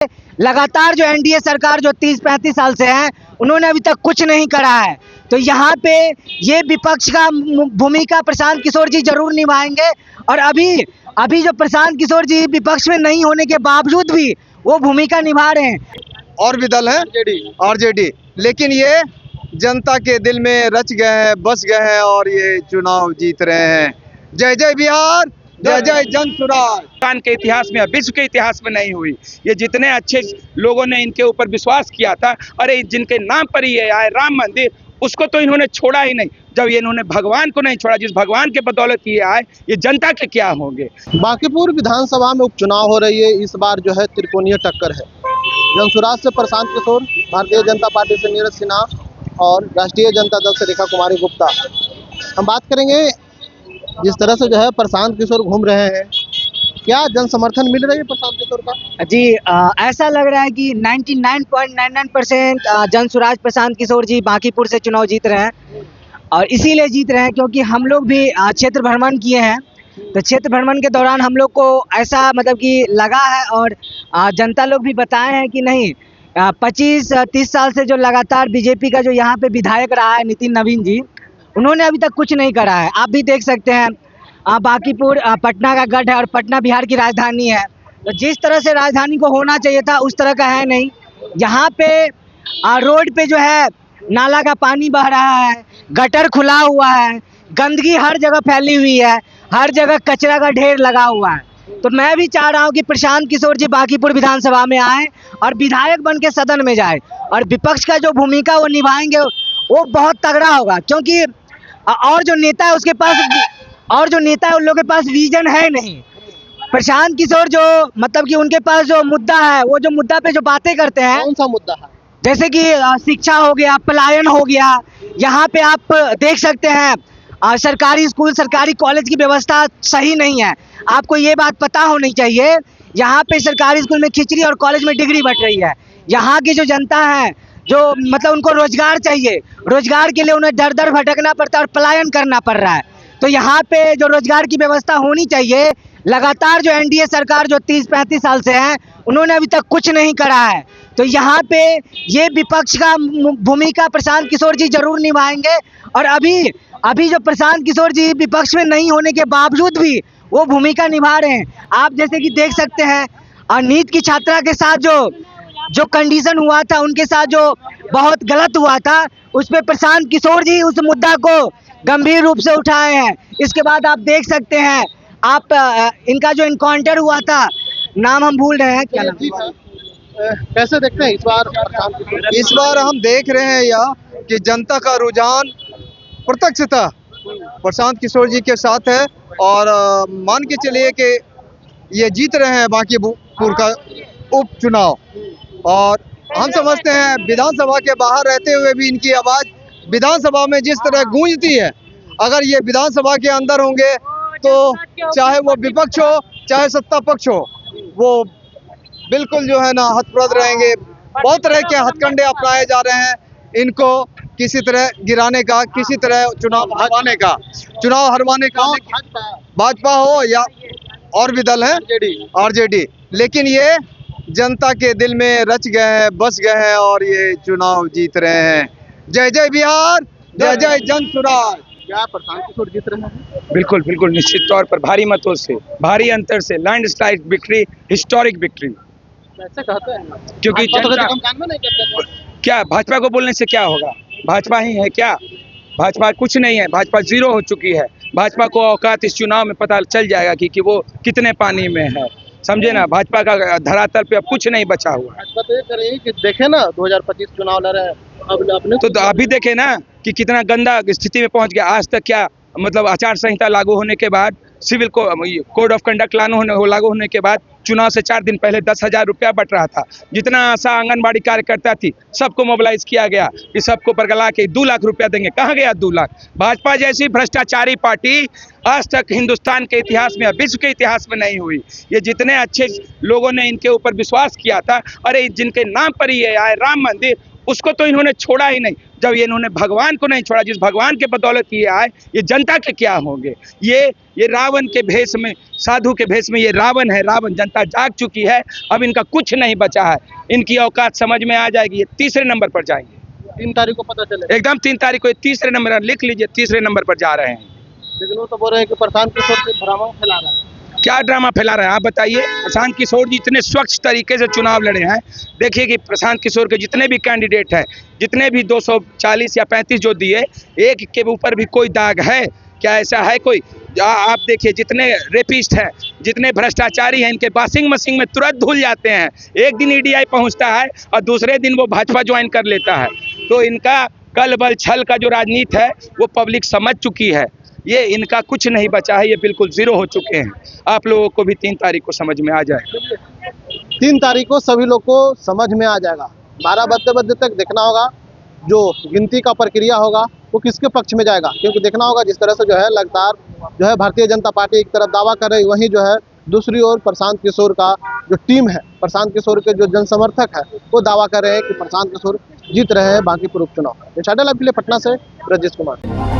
लगातार जो एनडीए सरकार जो 30-35 साल से है, उन्होंने अभी तक कुछ नहीं करा है। तो यहाँ पे ये विपक्ष का भूमिका प्रशांत किशोर जी जरूर निभाएंगे। और अभी जो प्रशांत किशोर जी विपक्ष में नहीं होने के बावजूद भी वो भूमिका निभा रहे हैं। और भी दल हैं आरजेडी, लेकिन ये जनता के दिल में रच गए हैं, बस गए हैं और ये चुनाव जीत रहे हैं। जय जय बिहार, जय जय जनसुराज। हिंदुस्तान के इतिहास में, विश्व के इतिहास में नहीं हुई। ये जितने अच्छे लोगों ने इनके ऊपर विश्वास किया था, अरे जिनके नाम पर ये आए राम मंदिर, उसको तो इन्होंने छोड़ा ही नहीं। जब ये इन्होंने भगवान को नहीं छोड़ा, जिस भगवान के बदौलत ये आए, ये जनता के क्या होंगे। बांकीपुर विधानसभा में उपचुनाव हो रही है। इस बार जो है त्रिकोणीय टक्कर है। जनसुराज से प्रशांत किशोर, भारतीय जनता पार्टी से नीरज सिन्हा और राष्ट्रीय जनता दल से रेखा कुमारी गुप्ता। हम बात करेंगे जिस तरह से जो है प्रशांत किशोर घूम रहे हैं, क्या जन समर्थन मिल रही है प्रशांत किशोर का? जी ऐसा लग रहा है कि 99.99% जनसुराज प्रशांत किशोर जी बांकीपुर से चुनाव जीत रहे हैं। और इसीलिए जीत रहे हैं क्योंकि हम लोग भी क्षेत्र भ्रमण किए हैं। तो क्षेत्र भ्रमण के दौरान हम लोग को ऐसा मतलब कि लगा है और जनता लोग भी बताए हैं कि नहीं, 25-30 साल से जो लगातार बीजेपी का जो यहाँ पे विधायक रहा है नितिन नवीन जी, उन्होंने अभी तक कुछ नहीं करा है। आप भी देख सकते हैं बांकीपुर पटना का गढ़ है और पटना बिहार की राजधानी है। तो जिस तरह से राजधानी को होना चाहिए था उस तरह का है नहीं। यहाँ पे रोड पे जो है नाला का पानी बह रहा है, गटर खुला हुआ है, गंदगी हर जगह फैली हुई है, हर जगह कचरा का ढेर लगा हुआ है। तो मैं भी चाह रहा हूँ कि प्रशांत किशोर जी बांकीपुर विधानसभा में आए और विधायक बन के सदन में जाए और विपक्ष का जो भूमिका वो निभाएंगे वो बहुत तगड़ा होगा। क्योंकि और जो नेता है उन लोगों के पास विजन है नहीं। प्रशांत किशोर जो मतलब कि उनके पास जो मुद्दा है, वो जो मुद्दा पे जो बातें करते हैं, कौन सा मुद्दा है? जैसे कि शिक्षा हो गया, पलायन हो गया। यहाँ पे आप देख सकते हैं सरकारी स्कूल, सरकारी कॉलेज की व्यवस्था सही नहीं है। आपको ये बात पता होनी चाहिए, यहाँ पे सरकारी स्कूल में खिचड़ी और कॉलेज में डिग्री बट रही है। यहाँ की जो जनता है, जो मतलब उनको रोजगार चाहिए, रोजगार के लिए उन्हें दर दर भटकना पड़ता है और पलायन करना पड़ रहा है। तो यहाँ पे जो रोजगार की व्यवस्था होनी चाहिए, लगातार जो एनडीए सरकार जो 30-35 साल से है, उन्होंने अभी तक कुछ नहीं करा है। तो यहाँ पे ये विपक्ष का भूमिका प्रशांत किशोर जी जरूर निभाएंगे। और अभी जो प्रशांत किशोर जी विपक्ष में नहीं होने के बावजूद भी वो भूमिका निभा रहे हैं। आप जैसे कि देख सकते हैं नीट की छात्रा के साथ जो कंडीशन हुआ था, उनके साथ जो बहुत गलत हुआ था, उस पर प्रशांत किशोर जी उस मुद्दा को गंभीर रूप से उठाए हैं। इसके बाद आप देख सकते हैं इनका जो इनकाउंटर हुआ था, नाम हम भूल रहे हैं, क्या नाम? कैसे देखते हैं इस बार हम देख रहे हैं यह कि जनता का रुझान प्रत्यक्षतः प्रशांत किशोर जी के साथ है। और मान के चलिए कि ये जीत रहे हैं बांकीपुर का उपचुनाव। और हम समझते हैं विधानसभा के बाहर रहते हुए भी इनकी आवाज विधानसभा में जिस तरह गूंजती है, अगर ये विधानसभा के अंदर होंगे तो चाहे वो विपक्ष हो चाहे सत्ता पक्ष हो, वो बिल्कुल जो है ना हतप्रद रहेंगे। बहुत तरह के हथकंडे अपनाए जा रहे हैं इनको किसी तरह गिराने का, किसी तरह चुनाव हरवाने का। भाजपा हो या और भी दल हैं आरजेडी, लेकिन ये जनता के दिल में रच गए हैं, बस गए हैं और ये चुनाव जीत रहे हैं। जय जय बिहार, जय जय जनसुराज। क्या प्रशांत किशोर जीत रहे हैं? बिल्कुल बिल्कुल, निश्चित तौर पर भारी मतों से, भारी अंतर से, लैंडस्लाइड विक्ट्री, हिस्टोरिक विक्ट्री। कैसे कहते हैं? क्योंकि क्या भाजपा को बोलने से क्या होगा? भाजपा ही है क्या? भाजपा कुछ नहीं है, भाजपा जीरो हो चुकी है। भाजपा को औकात इस चुनाव में पता चल जाएगा कि वो कितने पानी में है, समझे ना। भाजपा का धरातल पे अब कुछ नहीं बचा हुआ। भाजपा तो ये करे कि देखे ना 2025 चुनाव लड़ रहे हैं, अब अपने तो अभी देखे ना कि कितना गंदा स्थिति में पहुंच गया। आज तक क्या मतलब आचार संहिता लागू होने के बाद, सिविल कोड ऑफ कंडक्ट लागू होने के बाद चुनाव से 4 दिन पहले 10,000 रुपया बट रहा था। जितना आशा आंगनबाड़ी कार्यकर्ता थी सबको मोबिलाइज किया गया कि सबको परगला के 2 लाख रुपया देंगे। कहाँ गया 2 लाख? भाजपा जैसी भ्रष्टाचारी पार्टी आज तक हिंदुस्तान के इतिहास में, विश्व के इतिहास में नहीं हुई। ये जितने अच्छे लोगों ने इनके ऊपर विश्वास किया था, अरे जिनके नाम पर ये आए राम मंदिर, उसको तो इन्होंने छोड़ा ही नहीं। जब ये इन्होंने भगवान को नहीं छोड़ा, जिस भगवान के बदौलत ये आए, ये जनता के क्या होंगे। ये रावण के भेष में, साधु के भेष में ये रावण है। रावण, जनता जाग चुकी है, अब इनका कुछ नहीं बचा है। इनकी औकात समझ में आ जाएगी, ये तीसरे नंबर पर जाएंगे। 3 तारीख को पता चले एकदम 3 तारीख को ये तीसरे नंबर, लिख लीजिए, तीसरे नंबर पर जा रहे हैं। लेकिन वो तो बोल रहे हैं कि प्रशांत किशोर से भ्रम फैला रहा है। क्या ड्रामा फैला रहे हैं आप बताइए। प्रशांत किशोर जी इतने स्वच्छ तरीके से चुनाव लड़े हैं। देखिए कि प्रशांत किशोर के जितने भी कैंडिडेट हैं, जितने भी 240 या 35 जो दिए, एक के ऊपर भी कोई दाग है क्या? ऐसा है कोई? आप देखिए जितने रेपिस्ट हैं, जितने भ्रष्टाचारी हैं, इनके वॉशिंग मशीन में तुरंत धुल जाते हैं। एक दिन ईडीआई पहुंचता है और दूसरे दिन वो भाजपा ज्वाइन कर लेता है। तो इनका कल बल छल का जो राजनीति है वो पब्लिक समझ चुकी है। ये इनका कुछ नहीं बचा है, ये बिल्कुल जीरो हो चुके हैं। आप लोगों को भी 3 तारीख को समझ में आ जाए। 3 तारीख को सभी लोग को समझ में आ जाएगा। 12 बजे तक देखना होगा जो गिनती का प्रक्रिया होगा वो किसके पक्ष में जाएगा, क्योंकि देखना होगा जिस तरह से जो है लगातार जो है भारतीय जनता पार्टी एक तरफ दावा कर रही, वहीं जो है दूसरी ओर प्रशांत किशोर का जो टीम है, प्रशांत किशोर के जो जनसमर्थक है वो दावा कर रहे हैं कि प्रशांत किशोर जीत रहे हैं बांकीपुर उपचुनाव। इंसाइडर लाइव के लिए पटना से ब्रजेश कुमार।